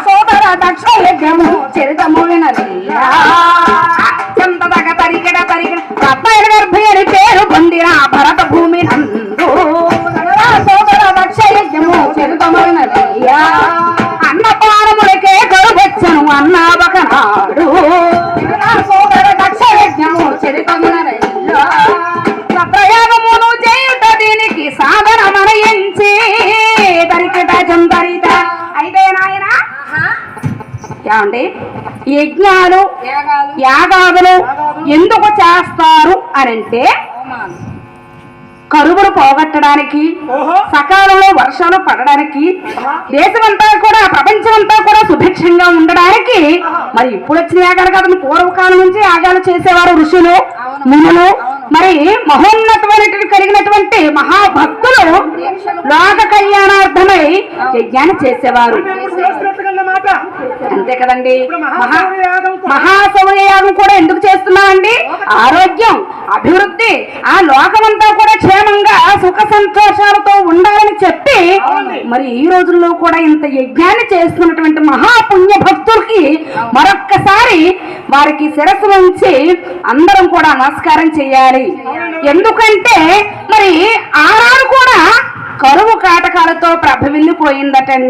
సోదర దక్ష యజ్ఞము చరితము వినదయ్యా చందదగ తరిగడ తరిగడ రత్నాయన గర్భి అని పేరు పొందిన భరత భూమి నందు సోదర దక్ష యజ్ఞము చరితము వినదయ్యా అన్నపానములకే కరుబొచ్చను అన్నాబకనాడు సోదర దక్ష యజ్ఞము చరితము వినదయ్యా ప్రయాగమును చేయుట దీనికి సాధనమనయించి దరికట చందరిత అయితే నాయన ఏమండి యజ్ఞాలు యాగాదులు ఎందుకు చేస్తారు అనంటే కరువును పోగొట్టడానికి సకాలంలో వర్షాలు పడడానికి దేశమంతా కూడా ప్రపంచమంతా కూడా సుభిక్షంగా ఉండడానికి మరి ఇప్పుడు వచ్చిన యాగాలు కాదు పూర్వకాలం నుంచి యాగాలు చేసేవారు ఋషులు మునులు మరి మహోన్నతమైన కలిగినటువంటి మహాభక్తులు లోక కళ్యాణార్థమై యజ్ఞాన్ని చేసేవారు అంతే కదండి మహాసౌర్య యాగం కూడా ఎందుకు చేస్తున్నామండి ఆరోగ్యం అభివృద్ధి ఆ లోకమంతా కూడా క్షేమంగా సుఖ సంతోషాలతో ఉండాలని చెప్పి మరి ఈ రోజుల్లో కూడా ఇంత యజ్ఞాన్ని చేస్తున్నటువంటి మహాపుణ్య భక్తులకి మరొక్కసారి వారికి శిరస్సు ఉంచి అందరం కూడా నమస్కారం చేయాలి ఎందుకంటే మరి ఆనాడు కూడా కరువు కాటకాలతో ప్రభవిల్లిపోయిందటండి